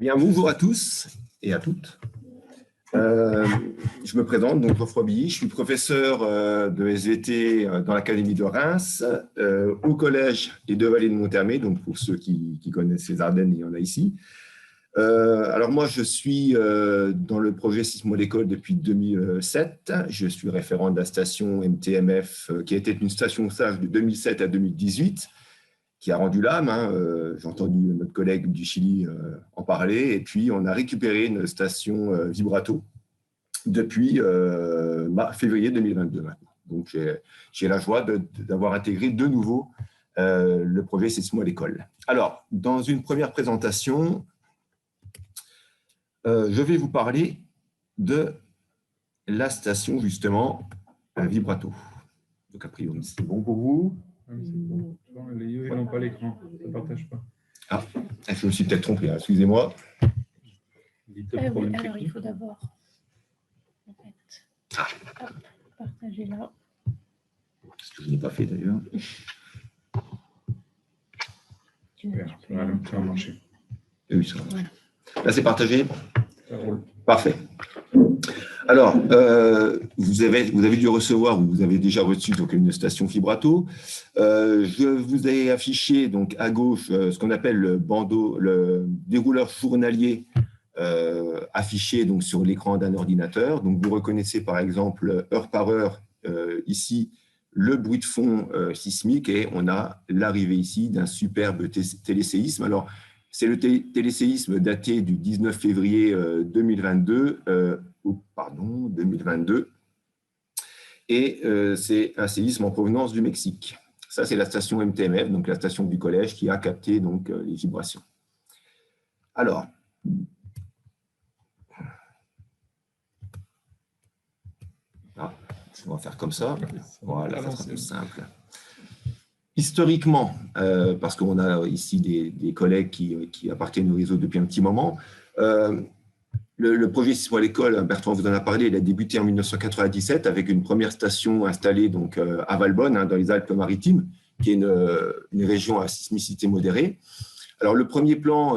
Bien, bonjour à tous et à toutes. Je me présente, donc Geoffroy Billy, je suis professeur de SVT dans l'Académie de Reims, au Collège des Deux-Vallées de Monthermé, donc pour ceux qui connaissent les Ardennes, il y en a ici. Alors moi, je suis dans le projet Sismo-L'école depuis 2007. Je suis référent de la station MTMF, qui était une station sage de 2007 à 2018, qui a rendu l'âme. J'ai entendu notre collègue du Chili en parler. Et puis, on a récupéré une station Vibrato depuis février 2022 maintenant. Donc, j'ai la joie d'avoir intégré de nouveau le projet Sismo-L'école. Alors, dans une première présentation, je vais vous parler de la station, justement, Vibrato. Donc, a priori, c'est bon pour vous? Oui, c'est bon. Les yeux n'ont pas l'écran, ça ne partage pas. Ah, je me suis peut-être trompé, excusez-moi. Oui, alors il faut d'abord partager là. Ce que je n'ai pas fait d'ailleurs. Super, ça va marcher. Oui, ça va. Voilà. Là, c'est partagé. Ça roule. Parfait. Alors, vous avez dû recevoir, ou vous avez déjà reçu donc, une station Vibrato. Je vous ai affiché donc, à gauche ce qu'on appelle le bandeau, le dérouleur journalier affiché donc, sur l'écran d'un ordinateur. Donc, vous reconnaissez par exemple, heure par heure, ici, le bruit de fond sismique et on a l'arrivée ici d'un superbe téléséisme. Alors, c'est le téléséisme daté du 19 février 2022, 2022, et c'est un séisme en provenance du Mexique. Ça, c'est la station MTMF, donc la station du collège qui a capté donc, les vibrations. Alors, on va faire comme ça. Voilà, ça sera plus simple. Historiquement, parce qu'on a ici des collègues qui appartiennent au réseau depuis un petit moment, le projet Sismo-L'école, Bertrand vous en a parlé, il a débuté en 1997 avec une première station installée donc, à Valbonne, dans les Alpes-Maritimes, qui est une région à sismicité modérée. Alors, le premier plan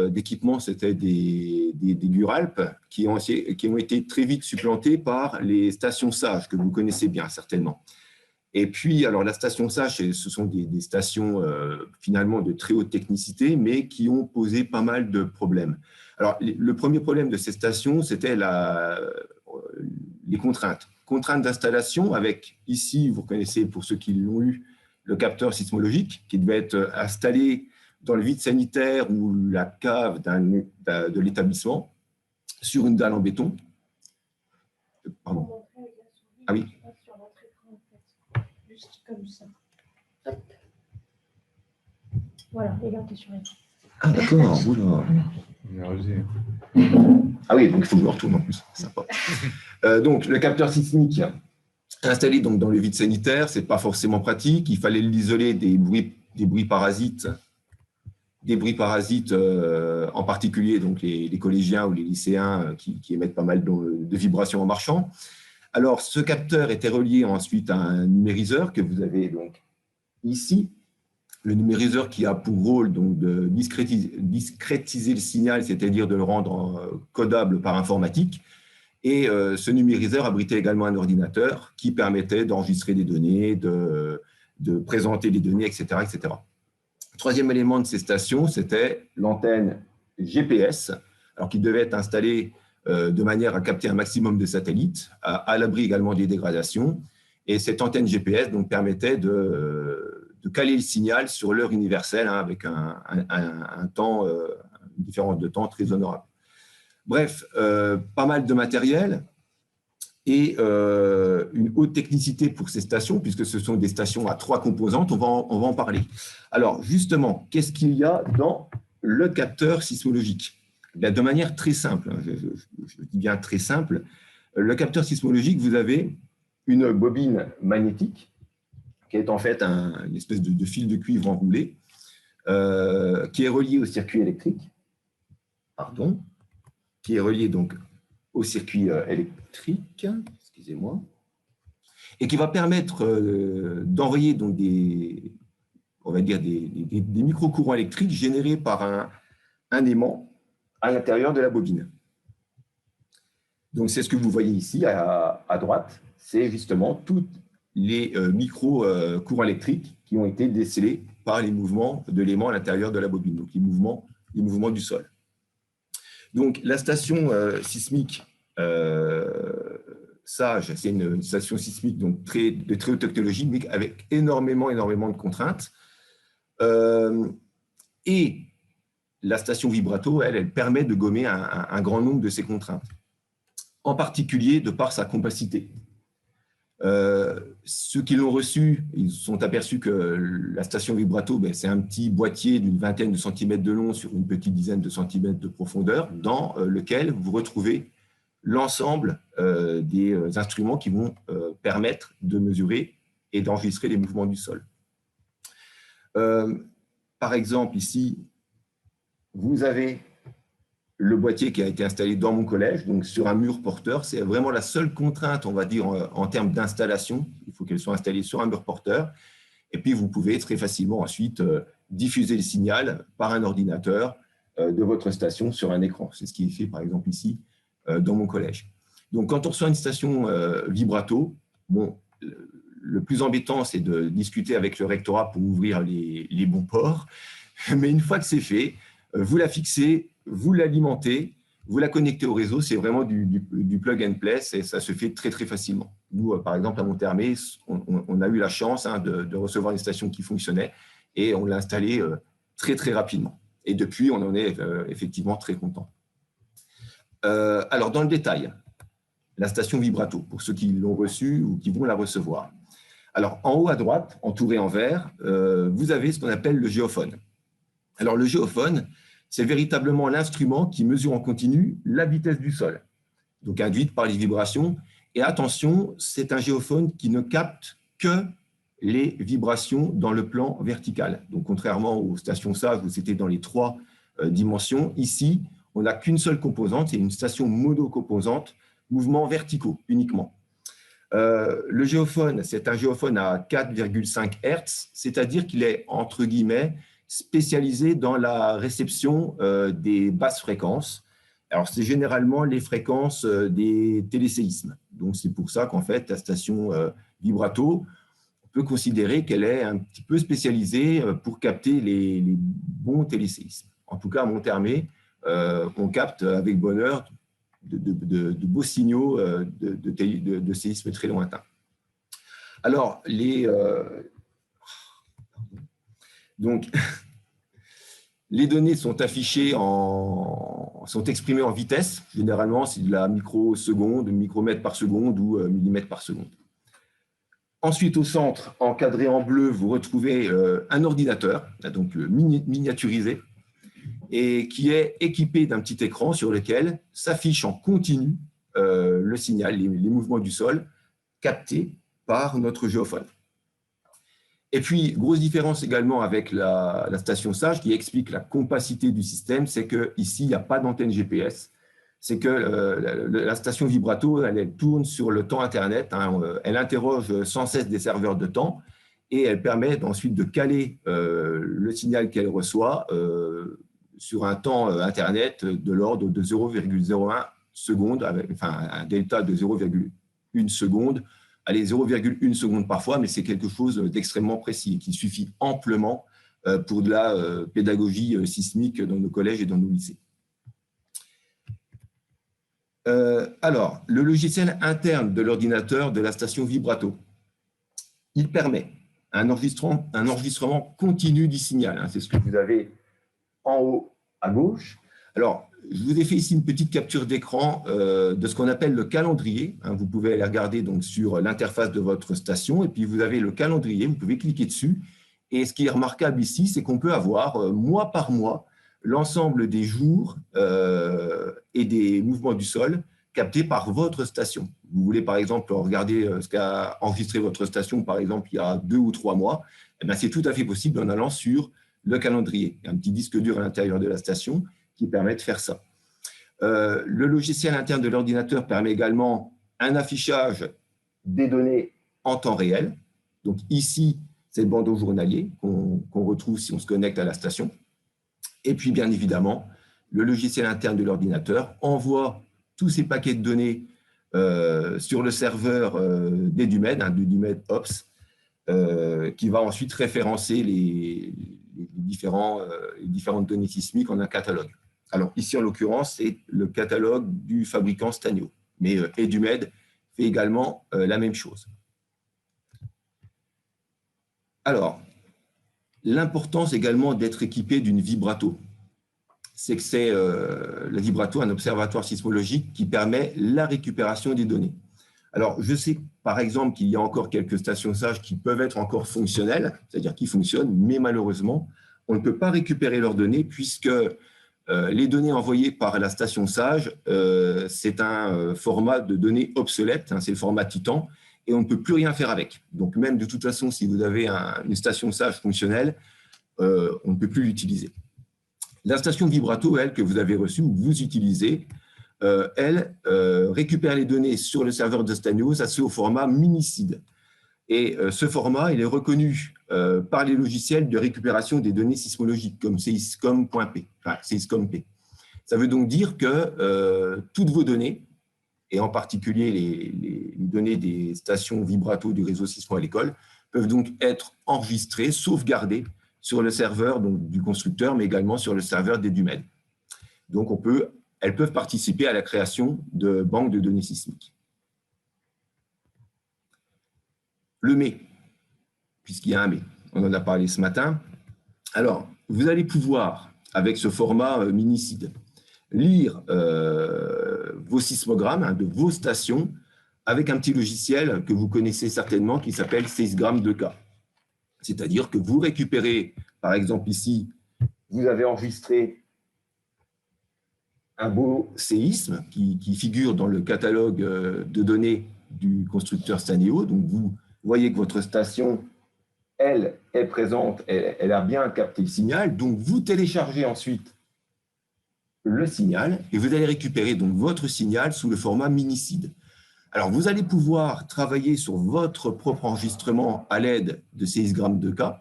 d'équipement, c'était des Guralp qui ont été très vite supplantés par les stations SAGE, que vous connaissez bien certainement. Et puis, alors la station SAGE, ce sont des stations finalement de très haute technicité, mais qui ont posé pas mal de problèmes. Alors, le premier problème de ces stations, c'était les contraintes. Contraintes d'installation avec, ici, vous connaissez pour ceux qui l'ont eu, le capteur sismologique qui devait être installé dans le vide sanitaire ou la cave de l'établissement sur une dalle en béton. Pardon. Ah oui. Juste comme ça. Hop. Voilà, et là, tu es sur l'écran. Ah, d'accord. Ah oui, donc il faut que je me retourne en plus. Sympa. Donc, le capteur sismique installé donc, dans le vide sanitaire, ce n'est pas forcément pratique. Il fallait l'isoler des bruits parasites. En particulier donc les collégiens ou les lycéens qui émettent pas mal de vibrations en marchant. Alors, ce capteur était relié ensuite à un numériseur que vous avez donc ici. Le numériseur qui a pour rôle donc, de discrétiser le signal, c'est-à-dire de le rendre codable par informatique. Et ce numériseur abritait également un ordinateur qui permettait d'enregistrer des données, de présenter des données, etc., etc. Troisième élément de ces stations, c'était l'antenne GPS, alors qui devait être installée de manière à capter un maximum de satellites, à l'abri également des dégradations. Et cette antenne GPS donc, permettait de caler le signal sur l'heure universelle avec un temps, une différence de temps très honorable. Bref, pas mal de matériel et une haute technicité pour ces stations, puisque ce sont des stations à 3 composantes, on va en parler. Alors, justement, qu'est-ce qu'il y a dans le capteur sismologique ? De manière très simple, je dis bien très simple, le capteur sismologique, vous avez une bobine magnétique qui est en fait une espèce de fil de cuivre enroulé qui est relié au circuit électrique, qui est relié donc au circuit électrique, excusez-moi, et qui va permettre d'envoyer donc on va dire des micro-courants électriques générés par un aimant à l'intérieur de la bobine. Donc, c'est ce que vous voyez ici à droite. C'est justement tous les micro-courants électriques qui ont été décelés par les mouvements de l'aimant à l'intérieur de la bobine, donc les mouvements du sol. Donc, la station sismique SAGE, c'est une station sismique donc de très haute technologie, mais avec énormément de contraintes. Et la station Vibrato, elle permet de gommer un grand nombre de ces contraintes, en particulier de par sa compacité. Ceux qui l'ont reçu, ils se sont aperçus que la station Vibrato, c'est un petit boîtier d'une vingtaine de centimètres de long sur une petite dizaine de centimètres de profondeur, dans lequel vous retrouvez l'ensemble des instruments qui vont permettre de mesurer et d'enregistrer les mouvements du sol. Par exemple, ici, vous avez le boîtier qui a été installé dans mon collège, donc sur un mur porteur. C'est vraiment la seule contrainte, on va dire, en termes d'installation. Il faut qu'elle soit installée sur un mur porteur. Et puis, vous pouvez très facilement ensuite diffuser le signal par un ordinateur de votre station sur un écran. C'est ce qui est fait, par exemple, ici, dans mon collège. Donc, quand on reçoit une station Vibrato, bon, le plus embêtant, c'est de discuter avec le rectorat pour ouvrir les bons ports. Mais une fois que c'est fait, vous la fixez, vous l'alimentez, vous la connectez au réseau, c'est vraiment du plug and play, ça se fait très facilement. Nous, par exemple, à Monthermé, on a eu la chance de recevoir une station qui fonctionnait et on l'a installée très rapidement. Et depuis, on en est effectivement très content. Alors, dans le détail, la station Vibrato, pour ceux qui l'ont reçue ou qui vont la recevoir. Alors, en haut à droite, entouré en vert, vous avez ce qu'on appelle le géophone. Alors, le géophone, c'est véritablement l'instrument qui mesure en continu la vitesse du sol, donc induite par les vibrations. Et attention, c'est un géophone qui ne capte que les vibrations dans le plan vertical. Donc, contrairement aux stations SAGE où c'était dans les 3 dimensions, ici, on n'a qu'une seule composante, c'est une station monocomposante, mouvements verticaux uniquement. Le géophone, c'est un géophone à 4,5 Hz, c'est-à-dire qu'il est, entre guillemets, spécialisé dans la réception des basses fréquences. Alors, c'est généralement les fréquences des téléséismes. Donc, c'est pour ça qu'en fait, la station Vibrato, on peut considérer qu'elle est un petit peu spécialisée pour capter les bons téléséismes. En tout cas, à Monthermé, on capte avec bonheur de beaux signaux de séismes très lointains. Alors, donc, les données sont affichées, sont exprimées en vitesse. Généralement, c'est de la microseconde, micromètre par seconde ou millimètre par seconde. Ensuite, au centre, encadré en bleu, vous retrouvez un ordinateur, donc miniaturisé, et qui est équipé d'un petit écran sur lequel s'affiche en continu le signal, les mouvements du sol captés par notre géophone. Et puis, grosse différence également avec la station SAGE qui explique la compacité du système, c'est qu'ici, il n'y a pas d'antenne GPS. C'est que la station Vibrato, elle tourne sur le temps Internet. Hein, elle interroge sans cesse des serveurs de temps et elle permet ensuite de caler le signal qu'elle reçoit sur un temps Internet de l'ordre de 0,01 seconde, enfin un delta de 0,1 seconde. Allez, 0,1 seconde parfois, mais c'est quelque chose d'extrêmement précis et qui suffit amplement pour de la pédagogie sismique dans nos collèges et dans nos lycées. Alors, le logiciel interne de l'ordinateur de la station Vibrato, il permet un enregistrement continu du signal. Hein, c'est ce que vous avez en haut à gauche. Alors, je vous ai fait ici une petite capture d'écran de ce qu'on appelle le calendrier. Hein, vous pouvez aller regarder donc, sur l'interface de votre station et puis vous avez le calendrier, vous pouvez cliquer dessus. Et ce qui est remarquable ici, c'est qu'on peut avoir mois par mois l'ensemble des jours et des mouvements du sol captés par votre station. Vous voulez par exemple regarder ce qu'a enregistré votre station, par exemple, il y a 2 ou 3 mois, eh bien, c'est tout à fait possible en allant sur le calendrier. Il y a un petit disque dur à l'intérieur de la station qui permet de faire ça. Le logiciel interne de l'ordinateur permet également un affichage des données en temps réel. Donc ici, c'est le bandeau journalier qu'on retrouve si on se connecte à la station. Et puis, bien évidemment, le logiciel interne de l'ordinateur envoie tous ces paquets de données sur le serveur d'Edumed, d'Edumed Ops, qui va ensuite référencer les différentes données sismiques en un catalogue. Alors ici, en l'occurrence, c'est le catalogue du fabricant Stanio, mais Edumed fait également la même chose. Alors, l'importance également d'être équipé d'une vibrato, c'est que c'est la vibrato, un observatoire sismologique qui permet la récupération des données. Alors, je sais par exemple qu'il y a encore quelques stations SAGE qui peuvent être encore fonctionnelles, c'est-à-dire qui fonctionnent, mais malheureusement, on ne peut pas récupérer leurs données puisque les données envoyées par la station SAGE, c'est un format de données obsolète, hein, c'est le format Titan, et on ne peut plus rien faire avec. Donc, même de toute façon, si vous avez une station SAGE fonctionnelle, on ne peut plus l'utiliser. La station vibrato, elle, que vous avez reçue ou que vous utilisez, elle récupère les données sur le serveur de Stanio, ça se fait au format Minicid. Et ce format, il est reconnu par les logiciels de récupération des données sismologiques, comme Seiscom.p, enfin Seiscom.p. Ça veut donc dire que toutes vos données, et en particulier les données des stations vibrato du réseau Sismo à l'école, peuvent donc être enregistrées, sauvegardées sur le serveur donc, du constructeur, mais également sur le serveur d'Edumed. Donc, elles peuvent participer à la création de banques de données sismiques. Le mais, puisqu'il y a un mais, on en a parlé ce matin. Alors, vous allez pouvoir, avec ce format Minicid, lire vos sismogrammes de vos stations avec un petit logiciel que vous connaissez certainement qui s'appelle Seisgram 2K. C'est-à-dire que vous récupérez, par exemple ici, vous avez enregistré un beau séisme qui figure dans le catalogue de données du constructeur Stanio. Donc, vous voyez que votre station, elle est présente, elle a bien capté le signal. Donc, vous téléchargez ensuite le signal et vous allez récupérer donc votre signal sous le format Minicid. Alors, vous allez pouvoir travailler sur votre propre enregistrement à l'aide de Seisgram 2K.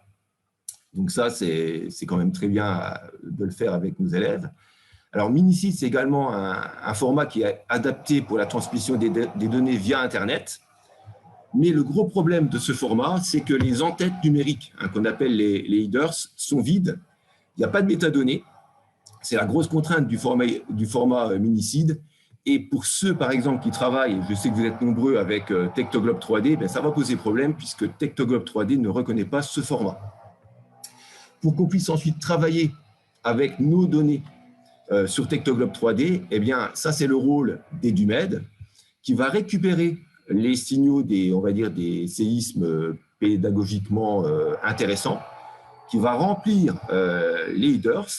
Donc, ça, c'est quand même très bien de le faire avec nos élèves. Alors, Minicid, c'est également un format qui est adapté pour la transmission des données via Internet. Mais le gros problème de ce format, c'est que les entêtes numériques, hein, qu'on appelle les headers, sont vides. Il n'y a pas de métadonnées. C'est la grosse contrainte du format Minicid. Et pour ceux, par exemple, qui travaillent, je sais que vous êtes nombreux avec Tectoglobe 3D, ben ça va poser problème puisque Tectoglobe 3D ne reconnaît pas ce format. Pour qu'on puisse ensuite travailler avec nos données sur Tectoglobe 3D, eh bien, ça, c'est le rôle d'Edumed qui va récupérer les signaux on va dire, des séismes pédagogiquement intéressants, qui va remplir les headers,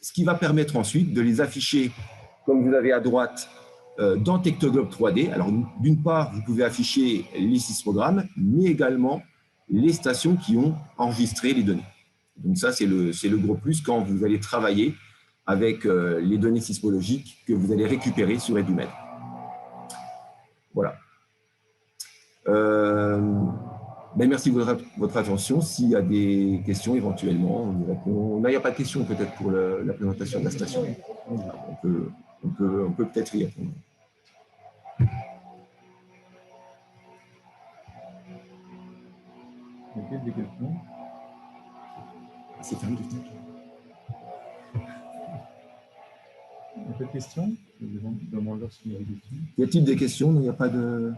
ce qui va permettre ensuite de les afficher, comme vous avez à droite, dans Tectoglobe 3D. Alors, d'une part, vous pouvez afficher les sismogrammes, mais également les stations qui ont enregistré les données. Donc ça, c'est le gros plus quand vous allez travailler avec les données sismologiques que vous allez récupérer sur Edumed. Voilà. Ben merci de votre attention. S'il y a des questions, éventuellement, on y répond. Non, il n'y a pas de questions peut-être pour la présentation de la station. On peut peut-être y répondre. Y a-t-il des questions? C'est fermé. Il n'y a pas de questions? Je demande s'il y a des questions. Y a-t-il des questions? Non, il n'y a pas de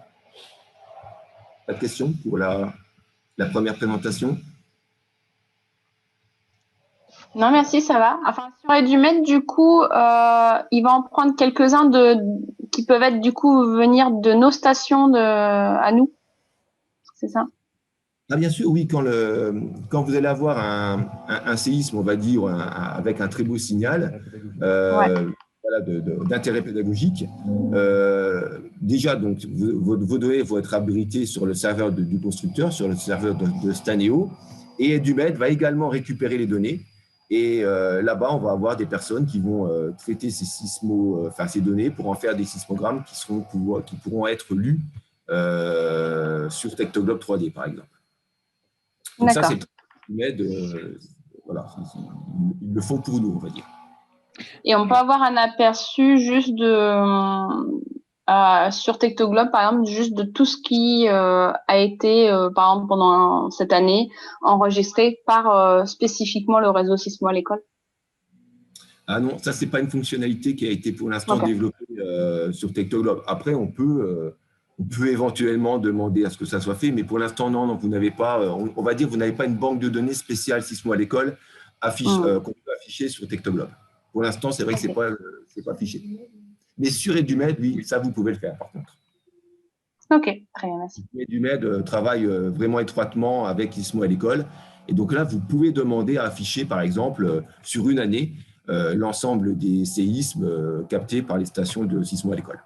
questions pour la première présentation? Non, merci, ça va. Enfin, sur Edumed, du coup, il va en prendre quelques-uns qui peuvent être, du coup, venir de nos stations à nous. C'est ça? Ah, bien sûr, oui. Quand vous allez avoir un séisme, on va dire, avec un très beau signal, voilà, d'intérêt pédagogique, déjà, donc, vos données vont être abritées sur le serveur du constructeur, sur le serveur de Stanio, et Edumed va également récupérer les données. Et là-bas, on va avoir des personnes qui vont traiter ces données pour en faire des sismogrammes qui pourront être lus sur Tectoglobe 3D, par exemple. Donc ça, c'est Edumed, voilà, ils le font pour nous, on va dire. Et on peut avoir un aperçu juste sur Techtoglobe, par exemple, juste de tout ce qui a été, par exemple, pendant cette année, enregistré par spécifiquement le réseau Sismo à l'école. Ah non, ça, ce n'est pas une fonctionnalité qui a été pour l'instant développée sur Techtoglobe. Après, on peut éventuellement demander à ce que ça soit fait, mais pour l'instant, non, vous n'avez pas, on va dire, vous n'avez pas une banque de données spéciale Sismo à l'école qu'on peut afficher sur Techtoglobe. Pour l'instant, c'est vrai que ce n'est pas affiché. Mais sur EduMed, oui, ça, vous pouvez le faire, par contre. Ok, très bien, merci. EduMed travaille vraiment étroitement avec Sismo à l'école. Et donc là, vous pouvez demander à afficher, par exemple, sur une année, l'ensemble des séismes captés par les stations de Sismo à l'école.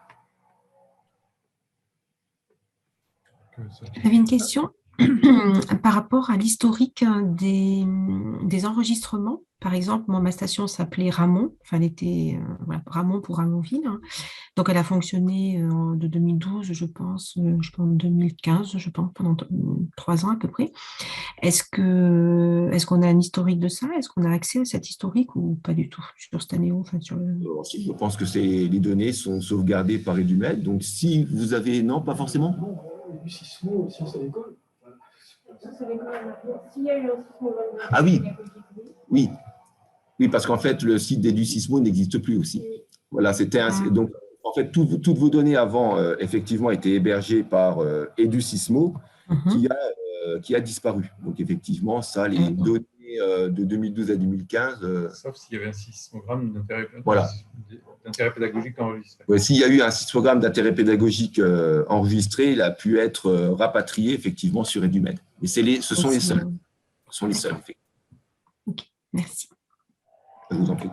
J'avais une question par rapport à l'historique des enregistrements. Par exemple, moi, ma station s'appelait Ramon, enfin, elle était Ramon pour Ramonville. Hein. Donc, elle a fonctionné de 2012, je pense 2015, je pense, pendant 3 ans à peu près. Est-ce qu'on a un historique de ça? Est-ce qu'on a accès à cet historique ou pas du tout sur Staneo, enfin, sur le... Je pense que les données sont sauvegardées par EduMed. Donc, si vous avez... Non, pas forcément. Du Sismo, si c'est l'école. Ah oui, oui. Oui, parce qu'en fait, le site d'EduSismo n'existe plus aussi. Voilà, c'était donc, en fait, toutes vos données avant, effectivement, étaient hébergées par EduSismo, qui a disparu. Donc, effectivement, ça, les données de 2012 à 2015… Sauf s'il y avait un sismogramme d'intérêt pédagogique enregistré. Ouais, s'il y a eu un sismogramme d'intérêt pédagogique enregistré, il a pu être rapatrié, effectivement, sur EduMed. Mais ce sont les seuls. Ce sont les seuls. Ok, merci. Je vous en prie.